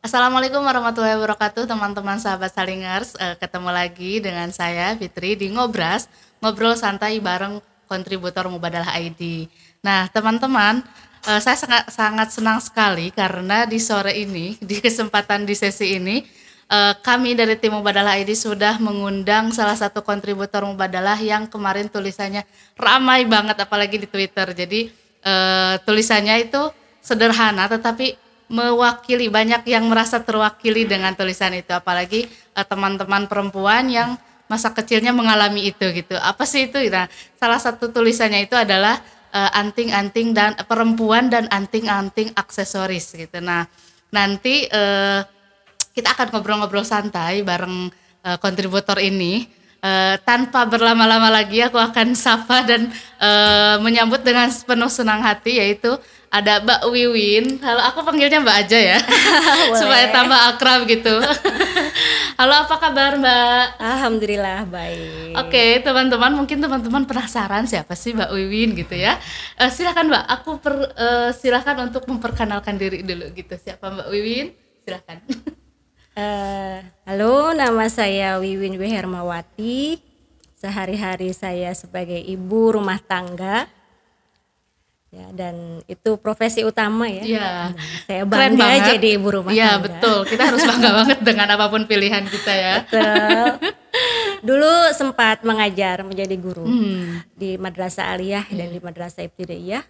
Assalamualaikum warahmatullahi wabarakatuh, teman-teman sahabat Salingers. Ketemu lagi dengan saya Fitri di Ngobras, ngobrol santai bareng kontributor Mubadalah ID. Nah, teman-teman, saya sangat senang sekali karena di sore ini, di kesempatan di sesi ini, kami dari tim Mubadalah ID sudah mengundang salah satu kontributor Mubadalah yang kemarin tulisannya ramai banget, apalagi di Twitter. Jadi tulisannya itu sederhana, tetapi mewakili, banyak yang merasa terwakili dengan tulisan itu, apalagi teman-teman perempuan yang masa kecilnya mengalami itu gitu. Apa sih itu? Nah, salah satu tulisannya itu adalah anting-anting dan perempuan dan anting-anting aksesoris gitu. Nah, nanti kita akan ngobrol-ngobrol santai bareng kontributor ini. Tanpa berlama-lama lagi, aku akan sapa dan menyambut dengan penuh senang hati, yaitu ada Mbak Wiwin. Halo, aku panggilnya Mbak aja ya, supaya tambah akrab gitu. Halo, apa kabar Mbak? Alhamdulillah baik. Oke, teman-teman, mungkin teman-teman penasaran siapa sih Mbak Wiwin gitu ya. Silakan Mbak, silakan untuk memperkenalkan diri dulu gitu. Siapa Mbak Wiwin? Silakan. Halo, nama saya Wiwin W. Hermawati. Sehari-hari saya sebagai ibu rumah tangga. Ya, dan itu profesi utama ya. Iya. Saya bangga jadi ibu rumah tangga. Iya, betul. Kita harus bangga banget dengan apapun pilihan kita ya. Betul. Dulu sempat mengajar menjadi guru di Madrasah Aliyah dan di Madrasah Ibtidaiyah.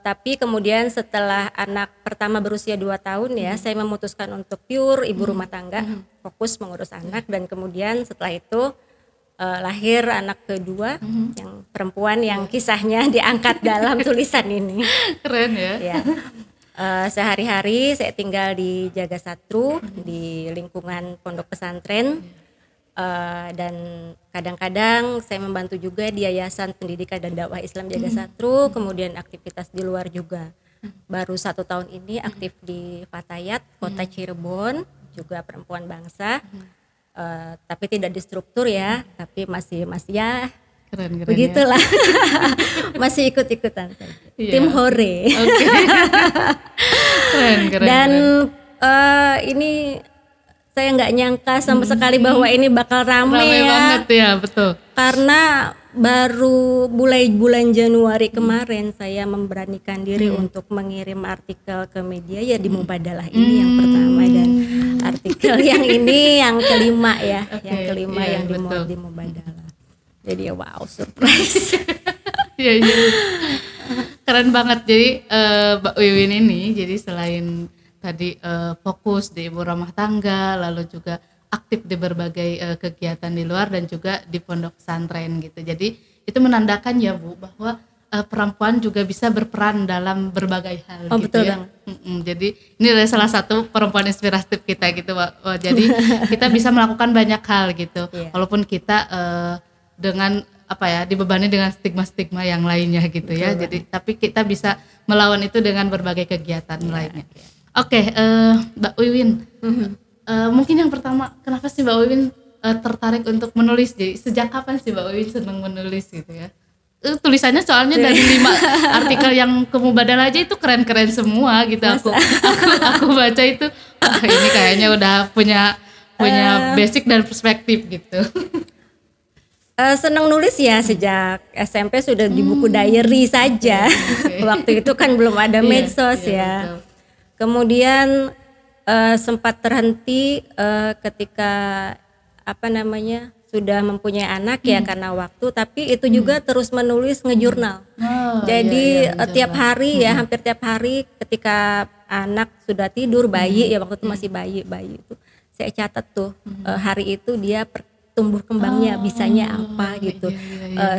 Tapi kemudian setelah anak pertama berusia 2 tahun ya, saya memutuskan untuk pure ibu rumah tangga, fokus mengurus anak, dan kemudian setelah itu lahir anak kedua yang perempuan yang kisahnya diangkat dalam tulisan ini. Keren ya. Ya. Sehari-hari saya tinggal di Jagasatru di lingkungan pondok pesantren. Dan kadang-kadang saya membantu juga di Yayasan Pendidikan dan Dakwah Islam Jagasatru, kemudian aktivitas di luar juga. Baru 1 tahun ini aktif di Fatayat, Kota Cirebon, juga perempuan bangsa, tapi tidak di struktur ya, tapi masih ya keren begitulah, ya. Masih ikut-ikutan tim hore. Okay. keren. Dan ini saya nggak nyangka sama sekali bahwa ini bakal rame ya. Banget ya, betul. Karena baru mulai bulan Januari kemarin saya memberanikan diri untuk mengirim artikel ke media ya di Mubadalah ini yang pertama, dan artikel yang ini yang kelima ya, yang kelima yang dimuat di Mubadalah. Jadi wow, surprise. Iya. Keren banget. Jadi Mbak Wiwin ini jadi selain tadi fokus di ibu rumah tangga, lalu juga aktif di berbagai kegiatan di luar dan juga di pondok pesantren gitu. Jadi itu menandakan ya Bu bahwa perempuan juga bisa berperan dalam berbagai hal gitu betul ya. Jadi ini adalah salah satu perempuan inspiratif kita gitu. Jadi kita bisa melakukan banyak hal gitu. Walaupun kita dengan dibebani dengan stigma-stigma yang lainnya gitu ya. Jadi tapi kita bisa melawan itu dengan berbagai kegiatan lainnya. Oke, Mbak Wiwin, mungkin yang pertama, kenapa sih Mbak Wiwin tertarik untuk menulis? Jadi sejak kapan sih Mbak Wiwin senang menulis gitu ya? Tulisannya soalnya dari 5 artikel yang ke Mubadalah aja itu keren-keren semua gitu. Aku baca itu, wah ini kayaknya udah punya basic dan perspektif gitu. Senang nulis ya sejak SMP, sudah di buku diary saja. Waktu itu kan belum ada medsos ya. Betul. Kemudian sempat terhenti ketika sudah mempunyai anak ya karena waktu, tapi itu juga terus menulis, ngejurnal. Jadi tiap hari ya, hampir tiap hari ketika anak sudah tidur, bayi ya, waktu itu masih bayi itu saya catat tuh hari itu dia tumbuh kembangnya, bisanya apa gitu.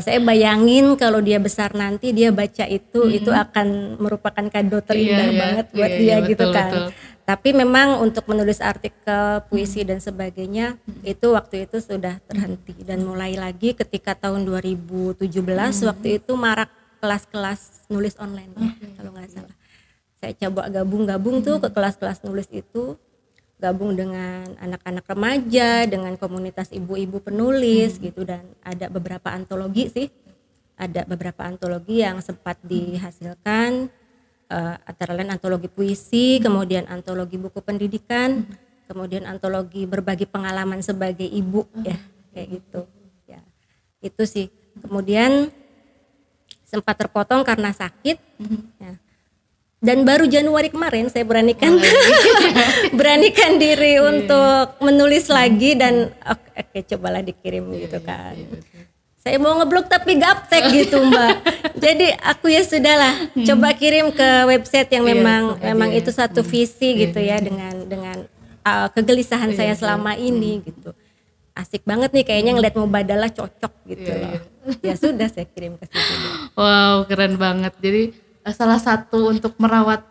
Saya bayangin kalau dia besar nanti dia baca itu akan merupakan kado terindah banget buat dia gitu kan. Betul. Tapi memang untuk menulis artikel, puisi dan sebagainya itu waktu itu sudah terhenti, dan mulai lagi ketika tahun 2017 waktu itu marak kelas-kelas nulis online ya, kalau nggak salah. Saya coba gabung tuh ke kelas-kelas nulis itu, gabung dengan anak-anak remaja, dengan komunitas ibu-ibu penulis gitu, dan ada beberapa antologi sih ada beberapa antologi yang sempat dihasilkan, antara lain antologi puisi, kemudian antologi buku pendidikan, kemudian antologi berbagi pengalaman sebagai ibu, ya kayak gitu. Ya, itu sih. Kemudian sempat terpotong karena sakit. Ya. Dan baru Januari kemarin saya beranikan beranikan diri untuk menulis lagi dan oke, cobalah dikirim gitu kan. Saya mau ngeblok tapi gaptek gitu Mbak. Jadi aku ya sudahlah, coba kirim ke website yang memang itu satu visi gitu ya dengan kegelisahan saya selama ini gitu. Asik banget nih kayaknya ngeliat Mubadalah cocok gitu loh. Ya sudah saya kirim ke situ. Wow, keren banget. Jadi salah satu untuk merawat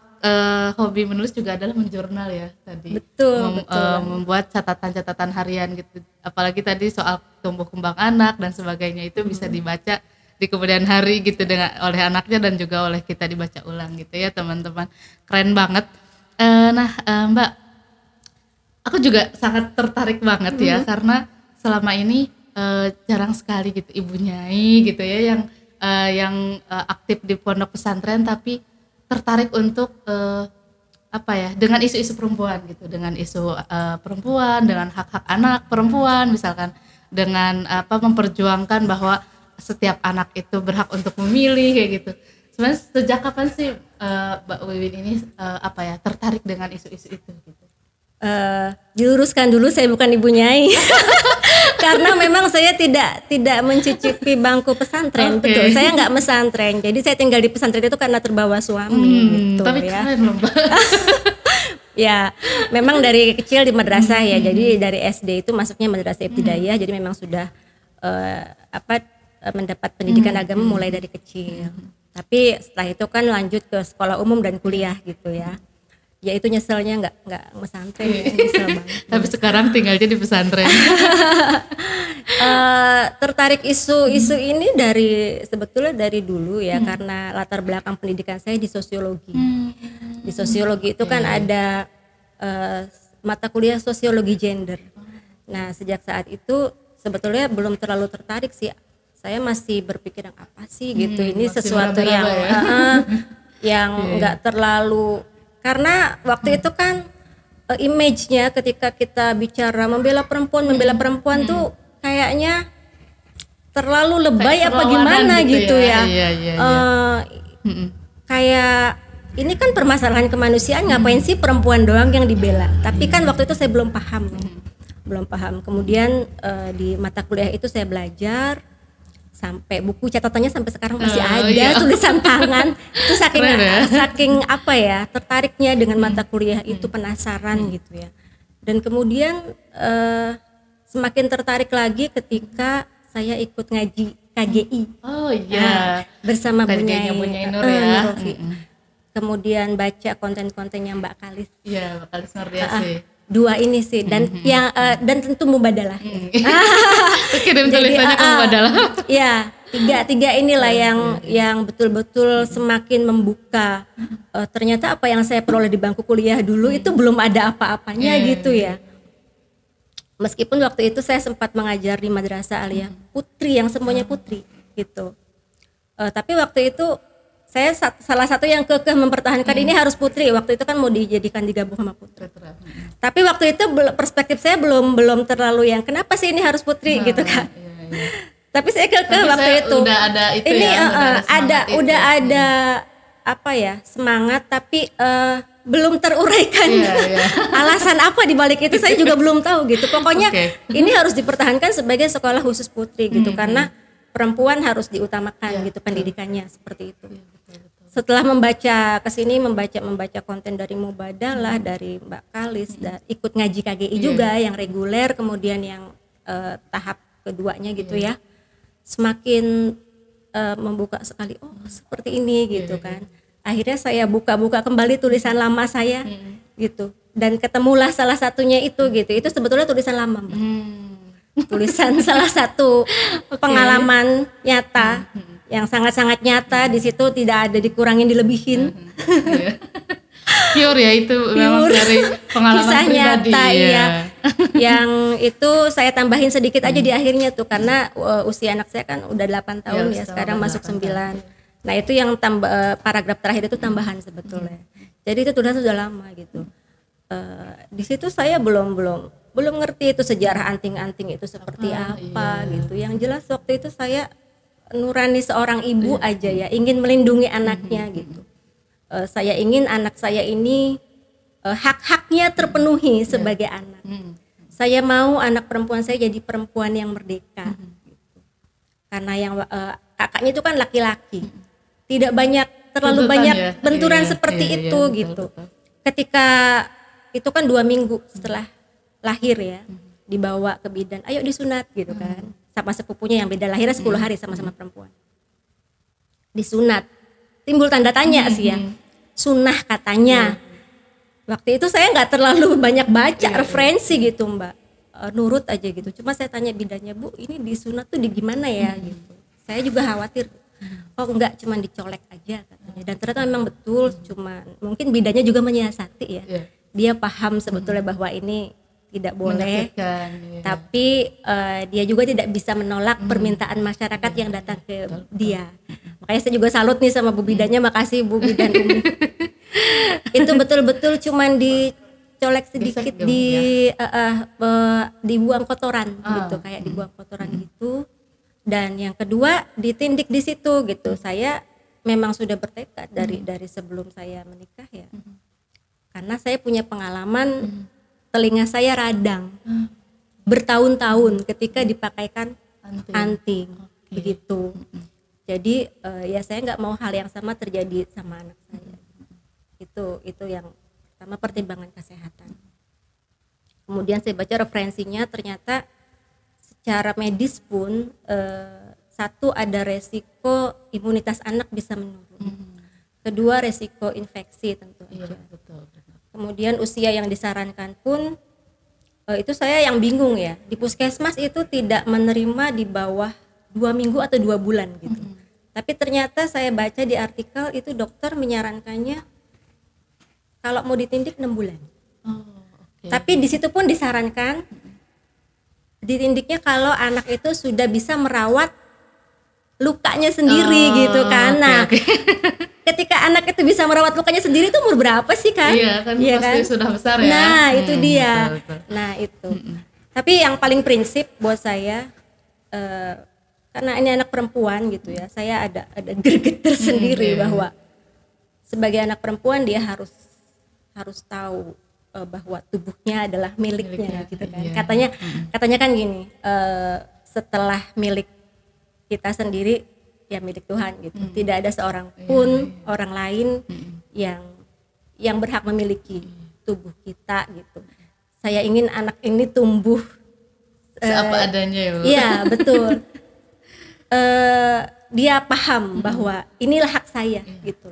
hobi menulis juga adalah menjurnal ya tadi. Betul. Membuat catatan-catatan harian gitu. Apalagi tadi soal tumbuh kembang anak dan sebagainya itu bisa dibaca di kemudian hari gitu oleh anaknya dan juga oleh kita dibaca ulang gitu ya teman-teman. Keren banget. Mbak, aku juga sangat tertarik banget ya karena selama ini jarang sekali gitu ibu nyai gitu ya yang aktif di pondok pesantren tapi tertarik untuk dengan isu-isu perempuan gitu, dengan isu perempuan, dengan hak-hak anak perempuan misalkan, dengan memperjuangkan bahwa setiap anak itu berhak untuk memilih kayak gitu. Sebenarnya sejak kapan sih Mbak Wiwin ini tertarik dengan isu-isu itu gitu? Diluruskan dulu saya bukan ibu nyai. Karena memang saya tidak mencicipi bangku pesantren. Betul, saya nggak pesantren. Jadi saya tinggal di pesantren itu karena terbawa suami gitu tapi ya. Keren loh Mbak. Ya, memang dari kecil di madrasah ya. Jadi dari SD itu masuknya madrasah ibtidaiyah. Jadi memang sudah mendapat pendidikan agama mulai dari kecil. Tapi setelah itu kan lanjut ke sekolah umum dan kuliah gitu ya. Ya itu nyeselnya nggak pesantren, nyesel banget. Tapi sekarang tinggalnya di pesantren. Tertarik isu ini sebetulnya dari dulu ya, karena latar belakang pendidikan saya di sosiologi. Di sosiologi itu kan ada mata kuliah sosiologi gender. Nah sejak saat itu sebetulnya belum terlalu tertarik sih. Saya masih berpikir apa sih gitu. Ini sesuatu yang nggak terlalu. Karena waktu itu kan image-nya ketika kita bicara membela perempuan tuh kayaknya terlalu lebay apa gimana gitu ya. Kayak ini kan permasalahan kemanusiaan, ngapain sih perempuan doang yang dibela. Tapi kan waktu itu saya belum paham. Kemudian di mata kuliah itu saya belajar. Sampai buku catatannya sampai sekarang masih ada, tulisan tangan. Itu saking tertariknya dengan mata kuliah itu, penasaran gitu ya. Dan kemudian semakin tertarik lagi ketika saya ikut ngaji KGI. Bersama Bu Nyai Nur ya. Kemudian baca konten-kontennya Mbak Kalis. Iya, Mbak Kalis Nurdiasih. Dua ini sih dan dan tentu Mubadalah. Kirim tulisannya ke Mubadalah. Ya, tiga inilah yang betul-betul semakin membuka. Ternyata apa yang saya peroleh di bangku kuliah dulu itu belum ada apa-apanya gitu ya. Meskipun waktu itu saya sempat mengajar di madrasah aliyah putri yang semuanya putri gitu. Tapi waktu itu saya salah satu yang kekeh mempertahankan ini harus putri. Waktu itu kan mau dijadikan digabung sama putri. Tapi waktu itu perspektif saya belum terlalu yang kenapa sih ini harus putri gitu kan. Iya. Tapi saya kekeh waktu itu. Udah ada itu ini ya. Ada semangat tapi belum teruraikan. Alasan apa di balik itu saya juga belum tahu gitu. Pokoknya ini harus dipertahankan sebagai sekolah khusus putri gitu karena perempuan harus diutamakan gitu pendidikannya seperti itu. Setelah membaca konten dari Mubadalah, dari Mbak Kalis, dan ikut ngaji KGI juga yang reguler, kemudian yang tahap keduanya gitu ya, semakin membuka sekali. Oh seperti ini gitu kan. Akhirnya saya buka-buka kembali tulisan lama saya gitu, dan ketemulah salah satunya itu gitu. Itu sebetulnya tulisan lama Mbak. Tulisan salah satu pengalaman nyata yang sangat-sangat nyata, di situ tidak ada dikurangin dilebihin. Pure ya itu memang dari pengalaman kisah pribadi nyata ya. Yang itu saya tambahin sedikit aja di akhirnya tuh, karena usia anak saya kan udah 8 tahun ya, sekarang masuk 9. Nah itu yang paragraf terakhir itu tambahan sebetulnya. Jadi itu sudah lama gitu. Di situ saya belum ngerti itu sejarah anting-anting itu seperti apa gitu. Yang jelas waktu itu saya nurani seorang ibu aja ya, ingin melindungi anaknya gitu. Saya ingin anak saya ini hak-haknya terpenuhi sebagai anak. Saya mau anak perempuan saya jadi perempuan yang merdeka. Gitu. Karena yang kakaknya itu kan laki-laki, tidak terlalu banyak benturan seperti itu gitu. Betul. Ketika itu kan 2 minggu setelah lahir ya, dibawa ke bidan, ayo disunat gitu kan, sama sepupunya yang beda lahirnya 10 hari sama-sama perempuan. Disunat, timbul tanda tanya sih ya, sunnah katanya. Waktu itu saya nggak terlalu banyak baca referensi gitu Mbak, nurut aja gitu. Cuma saya tanya bidannya, Bu ini disunat tuh di gimana ya gitu. Saya juga khawatir, oh enggak, cuma dicolek aja katanya. Dan ternyata memang betul, cuma mungkin bidannya juga menyiasati ya. Dia paham sebetulnya bahwa ini tidak boleh, tapi dia juga tidak bisa menolak permintaan masyarakat yang datang ke dia. Makanya saya juga salut nih sama Bu bidannya, makasih Bu bidan Umi. Itu betul-betul cuman dicolek sedikit, dibuang kotoran gitu, kayak dibuang kotoran gitu. Dan yang kedua ditindik di situ gitu. Saya memang sudah bertekad dari sebelum saya menikah ya. Karena saya punya pengalaman telinga saya radang bertahun-tahun ketika dipakaikan anting begitu. Jadi ya saya nggak mau hal yang sama terjadi sama anak saya. Itu yang pertama, pertimbangan kesehatan. Kemudian saya baca referensinya, ternyata secara medis pun satu, ada resiko imunitas anak bisa menurun. Kedua, resiko infeksi tentu aja. Kemudian usia yang disarankan pun itu saya yang bingung ya. Di puskesmas itu tidak menerima di bawah 2 minggu atau 2 bulan gitu. Tapi ternyata saya baca di artikel itu dokter menyarankannya kalau mau ditindik 6 bulan. Tapi di situ pun disarankan ditindiknya kalau anak itu sudah bisa merawat lukanya sendiri gitu kan. Nah, ketika anak itu bisa merawat lukanya sendiri itu umur berapa sih kan? Iya kan, pasti sudah besar ya. Nah, itu dia. Betul. Nah, itu. Tapi yang paling prinsip buat saya karena ini anak perempuan gitu ya. Saya ada greget tersendiri bahwa sebagai anak perempuan dia harus tahu bahwa tubuhnya adalah miliknya gitu kan. Katanya kan gini, setelah milik kita sendiri ya milik Tuhan gitu. Tidak ada seorang pun orang lain yang berhak memiliki tubuh kita gitu. Saya ingin anak ini tumbuh seapa adanya ya, Bu. Iya, betul. Dia paham bahwa inilah hak saya gitu.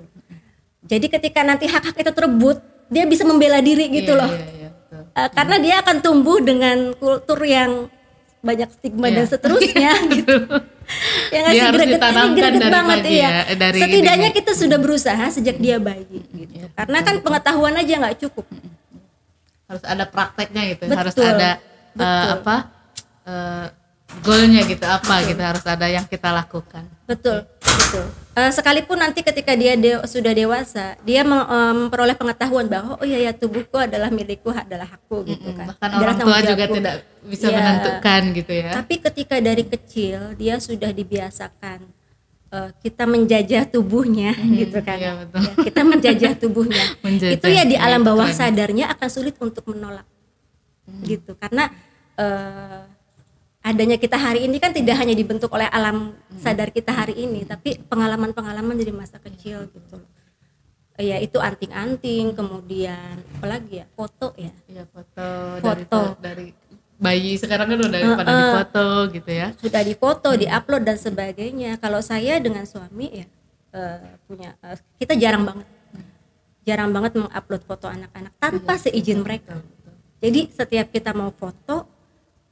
Jadi ketika nanti hak-hak itu terebut, dia bisa membela diri gitu loh. Karena dia akan tumbuh dengan kultur yang banyak stigma dan seterusnya gitu. Yang ngasih greget banget ya. Setidaknya kita sudah berusaha sejak dia bayi gitu. Karena kan pengetahuan aja nggak cukup. Harus ada prakteknya gitu. Betul, harus ada goalnya gitu, gitu, harus ada yang kita lakukan. Betul. Sekalipun nanti ketika dia sudah dewasa, dia memperoleh pengetahuan bahwa oh iya ya, tubuhku adalah milikku, adalah hakku gitu kan. Bahkan orang tua juga tidak bisa menentukan gitu ya. Tapi ketika dari kecil dia sudah dibiasakan kita menjajah tubuhnya gitu kan. Iya, betul. Ya, kita menjajah tubuhnya. Itu ya di alam bawah sadarnya akan sulit untuk menolak. Gitu. Karena adanya kita hari ini kan tidak hanya dibentuk oleh alam sadar kita hari ini, tapi pengalaman-pengalaman dari masa kecil gitu. Ya itu anting-anting, kemudian apalagi ya, foto ya. Iya, foto. Dari bayi sekarang kan udah pada difoto gitu ya. Sudah difoto, diupload dan sebagainya. Kalau saya dengan suami ya kita jarang banget mengupload foto anak-anak tanpa seizin mereka. Jadi setiap kita mau foto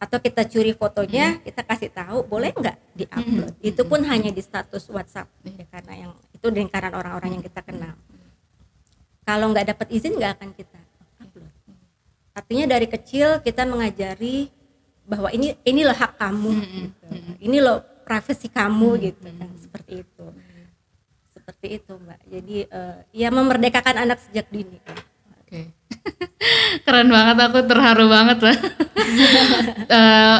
atau kita curi fotonya, kita kasih tahu boleh nggak diupload. Itu pun hanya di status WhatsApp ya, karena yang itu lingkaran orang-orang yang kita kenal. Kalau nggak dapat izin nggak akan kita upload. Artinya dari kecil kita mengajari bahwa ini loh hak kamu, gitu. Ini loh privasi kamu, gitu kan, seperti itu. Seperti itu, Mbak. Jadi ya memerdekakan anak sejak dini. Oke. Keren banget, aku terharu banget lah.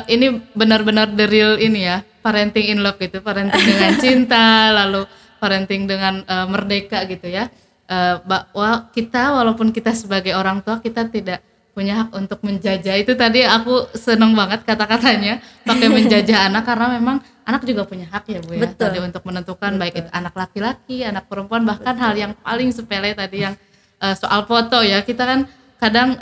Ini benar-benar the real ini ya, parenting in love gitu, parenting dengan cinta, lalu parenting dengan merdeka gitu ya. Bahwa kita walaupun kita sebagai orang tua kita tidak punya hak untuk menjajah. Itu tadi aku seneng banget kata-katanya pakai menjajah anak, karena memang anak juga punya hak ya Bu ya. Betul. Tadi untuk menentukan baik itu anak laki-laki, anak perempuan, bahkan hal yang paling sepele tadi yang soal foto ya. Kita kan kadang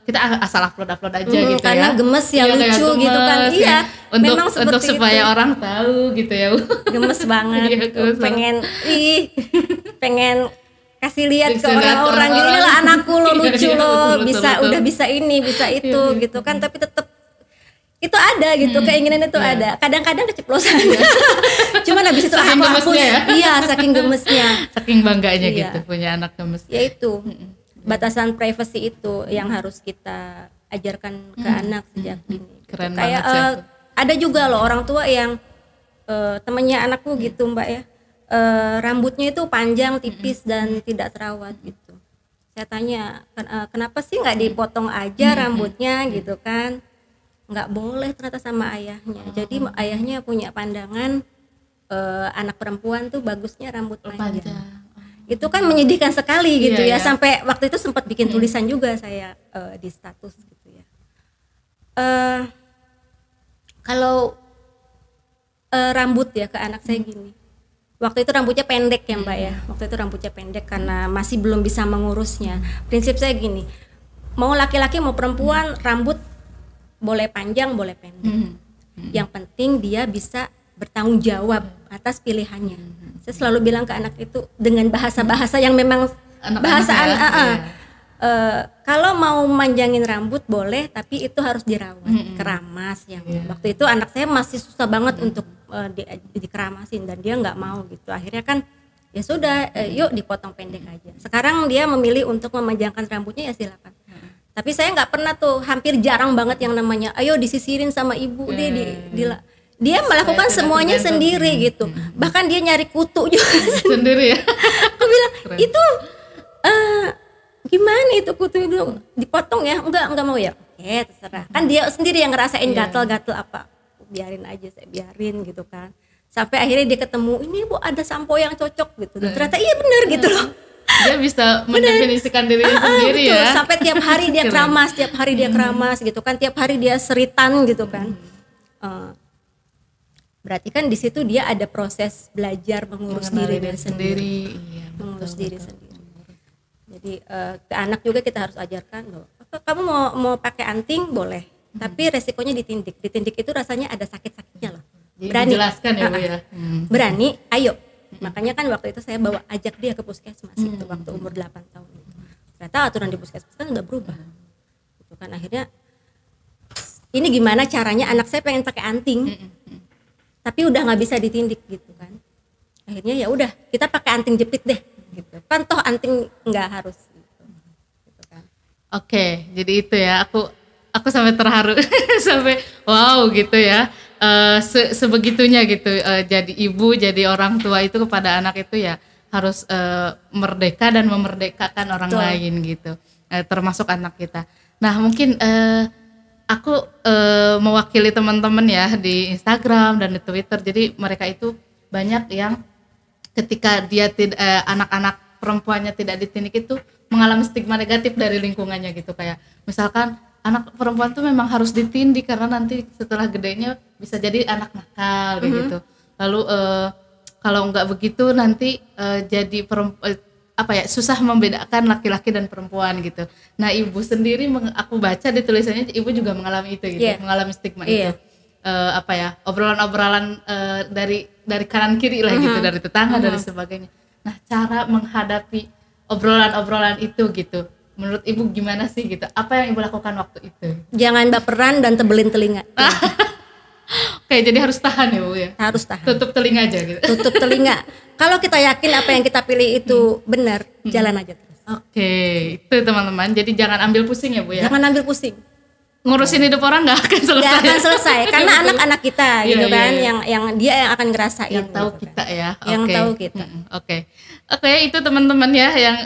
kita asal upload aja gitu karena ya. Gemes ya, Iya, lucu gemes, gitu kan. Iya, untuk memang seperti untuk supaya itu. orang tahu gitu ya Bu. Gemes banget. Iya, gemes pengen kasih lihat ke Kasih lihat ke orang-orang, orang-orang. inilah anakku lo, lucu Iya, lo, betul, bisa betul. udah bisa ini, bisa itu gitu kan, tapi tetap itu ada gitu, keinginan itu ada. Kadang-kadang keceplosan. Cuman habis itu Saking aku hapus. gemesnya ya? Iya, saking gemesnya. Saking bangganya Iya. gitu punya anak gemes. Ya itu. Batasan privasi itu yang harus kita ajarkan ke anak sejak dini. Keren Kayak banget sih aku. ada juga loh orang tua yang temannya anakku gitu, Mbak ya. Rambutnya itu panjang, tipis dan tidak terawat gitu. Saya tanya, kenapa sih nggak dipotong aja rambutnya gitu kan? Nggak boleh ternyata sama ayahnya. Jadi ayahnya punya pandangan anak perempuan tuh bagusnya rambut panjang. Itu kan menyedihkan sekali gitu Iya, ya. iya. Sampai waktu itu sempat bikin tulisan juga saya di status gitu ya. Kalau rambut ya ke anak saya gini. Waktu itu rambutnya pendek ya Mbak ya. Waktu itu rambutnya pendek karena masih belum bisa mengurusnya. Prinsip saya gini, mau laki-laki mau perempuan rambut boleh panjang boleh pendek. Yang penting dia bisa bertanggung jawab atas pilihannya. Saya selalu bilang ke anak itu dengan bahasa-bahasa yang memang Anak-anak bahasa ya, iya. kalau mau manjangin rambut boleh, tapi itu harus dirawat, keramas yang waktu itu anak saya masih susah banget untuk dikeramasin dan dia nggak mau gitu. Akhirnya kan ya sudah, yuk dipotong pendek aja. Sekarang dia memilih untuk memanjangkan rambutnya, ya silakan. Tapi saya nggak pernah tuh, hampir jarang banget yang namanya ayo disisirin sama ibu deh, dia melakukan semuanya sendiri gitu. Bahkan dia nyari kutu juga Sendiri ya. aku bilang Keren. itu gimana itu kutu itu dipotong ya, enggak mau ya, oke terserah, kan dia sendiri yang ngerasain gatal-gatal apa, biarin aja, saya biarin gitu kan, sampai akhirnya dia ketemu ini Bu ada sampo yang cocok gitu, dan ternyata iya benar gitu loh. Dia bisa mendefinisikan dirinya sendiri Betul. ya. Sampai tiap hari dia Keren. keramas, tiap hari dia keramas gitu kan, tiap hari dia seritan gitu kan. Berarti kan di situ dia ada proses belajar mengurus diri dia sendiri. Iya, Mengurus diri sendiri. Jadi ke anak juga kita harus ajarkan loh. Kamu mau pakai anting boleh, tapi resikonya ditindik. Ditindik itu rasanya ada sakit-sakitnya loh. Jadi Berani. dijelaskan ya Bu ya. Berani, ayo. Makanya kan waktu itu saya bawa ajak dia ke puskesmas itu waktu umur 8 tahun itu. Ternyata aturan di puskesmas kan udah berubah. Itu kan akhirnya ini gimana caranya, anak saya pengen pakai anting. Tapi udah nggak bisa ditindik gitu kan. Akhirnya ya udah kita pakai anting jepit deh gitu. Kan toh anting nggak harus gitu kan. Oke, jadi itu ya, aku sampai terharu sampai wow gitu ya. Sebegitunya gitu, jadi ibu, jadi orang tua itu kepada anak itu ya harus merdeka dan memerdekakan orang Betul. lain gitu, termasuk anak kita. Nah mungkin aku mewakili teman-teman ya di Instagram dan di Twitter, jadi mereka itu banyak yang ketika dia anak-anak perempuannya tidak ditindik itu mengalami stigma negatif dari lingkungannya gitu, kayak misalkan anak perempuan tuh memang harus ditindik karena nanti setelah gedenya bisa jadi anak nakal kayak gitu. Lalu kalau nggak begitu nanti jadi susah membedakan laki-laki dan perempuan gitu. Nah ibu sendiri aku baca di tulisannya ibu juga mengalami itu gitu, mengalami stigma itu. Obrolan-obrolan dari kanan kiri lah gitu, dari tetangga, dari sebagainya. Nah cara menghadapi obrolan-obrolan itu gitu, menurut ibu gimana sih gitu? Apa yang ibu lakukan waktu itu? Jangan baperan dan tebelin telinga. Oke, jadi harus tahan ya Bu ya? Harus tahan. Tutup telinga aja gitu? Tutup telinga. Kalau kita yakin apa yang kita pilih itu benar, jalan aja terus. Oke, itu teman-teman. Jadi jangan ambil pusing ya Bu ya. Jangan ambil pusing. Ngurusin hidup orang nggak akan selesai. Nggak akan selesai karena anak-anak kita gitu Iya, kan, iya. yang dia yang akan ngerasain. Yang tahu gitu kita kan. ya. Yang Oke. tahu kita. Oke. Oke, itu teman-teman ya yang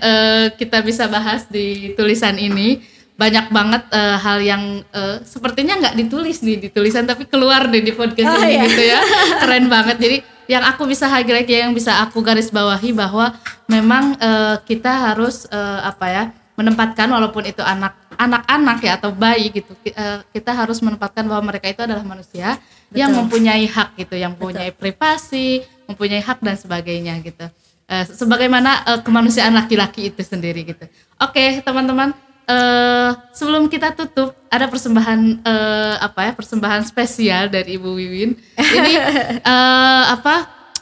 kita bisa bahas di tulisan ini. Banyak banget hal yang sepertinya nggak ditulis nih di tulisan tapi keluar deh di podcast ini iya. gitu ya. Keren banget. Jadi yang aku bisa highlight ya, yang bisa aku garis bawahi bahwa memang kita harus menempatkan walaupun itu anak-anak ya atau bayi gitu, kita harus menempatkan bahwa mereka itu adalah manusia. Betul. Yang mempunyai hak gitu, yang mempunyai privasi, mempunyai hak dan sebagainya gitu. Sebagaimana kemanusiaan laki-laki itu sendiri gitu. Oke, teman-teman. Sebelum kita tutup ada persembahan persembahan spesial dari Ibu Wiwin. Ini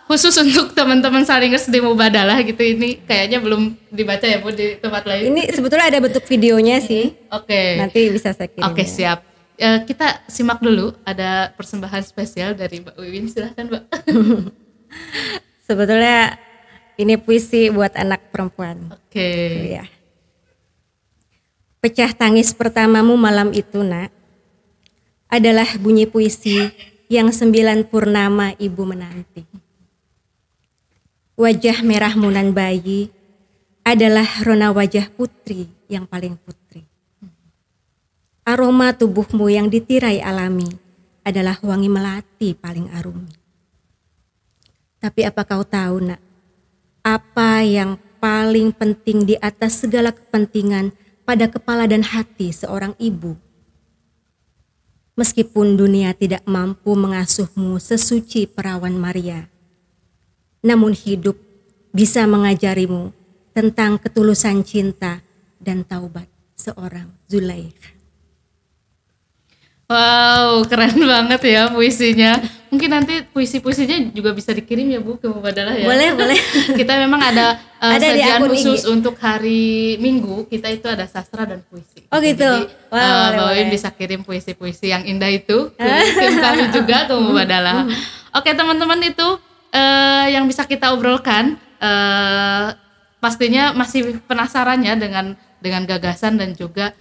khusus untuk teman-teman Salingers di Mubadalah gitu. Ini kayaknya belum dibaca ya Bu di tempat lain. Ini sebetulnya ada bentuk videonya sih. Oke. Nanti bisa saya kirim. Oke, siap. Kita simak dulu ada persembahan spesial dari Mbak Wiwin. Silahkan Mbak. Sebetulnya ini puisi buat anak perempuan. Oke. Ya. Pecah tangis pertamamu malam itu nak, adalah bunyi puisi yang 9 purnama ibu menanti. Wajah merahmu nan bayi adalah rona wajah putri yang paling putri. Aroma tubuhmu yang ditirai alami adalah wangi melati paling arumi. Tapi apa kau tahu nak, apa yang paling penting di atas segala kepentingan pada kepala dan hati seorang ibu? Meskipun dunia tidak mampu mengasuhmu sesuci perawan Maria, namun hidup bisa mengajarimu tentang ketulusan cinta dan taubat seorang Zulaikha. Wow, keren banget ya puisinya. Mungkin nanti puisi-puisinya juga bisa dikirim ya Bu ke Mubadalah ya. Boleh. Kita memang ada sajian akun khusus IG. untuk hari Minggu. Kita itu ada sastra dan puisi. Oh gitu. Jadi Mbak Wiwin boleh. bisa kirim puisi-puisi yang indah itu ke tim kami juga ke Mubadalah. Oke teman-teman, itu yang bisa kita obrolkan. Pastinya masih penasaran ya dengan gagasan dan juga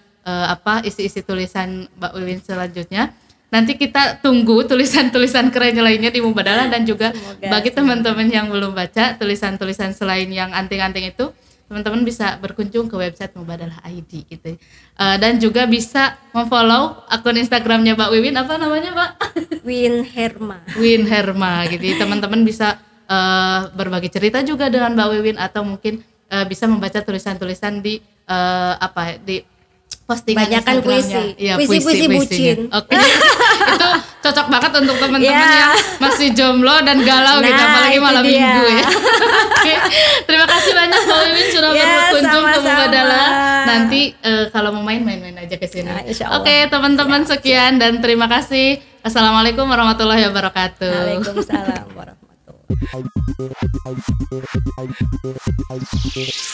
isi-isi tulisan Mbak Wiwin selanjutnya. Nanti kita tunggu tulisan-tulisan keren lainnya di Mubadalah, dan juga bagi teman-teman yang belum baca tulisan-tulisan selain yang anting-anting itu, teman-teman bisa berkunjung ke website Mubadalah ID gitu. Dan juga bisa memfollow akun Instagramnya Mbak Wiwin, apa namanya Mbak? Win Herma. Win Herma gitu. Teman-teman bisa berbagi cerita juga dengan Mbak Wiwin, atau mungkin bisa membaca tulisan-tulisan di postingan Banyakan Instagramnya. puisi. Ya, Puisi-puisi bucin. Oke. Itu cocok banget untuk teman-teman Yeah. yang masih jomblo dan galau gitu, Nah, apalagi itu malam dia. Minggu ya. Oke. Terima kasih banyak Mbak Wiwin sudah Ya, berkunjung ke sama-sama. Mubadalah. Nanti kalau mau main aja ke sini. Nah, insya Allah. Oke, teman-teman, sekian dan terima kasih. Assalamualaikum warahmatullahi wabarakatuh. Waalaikumsalam warahmatullahi wabarakatuh.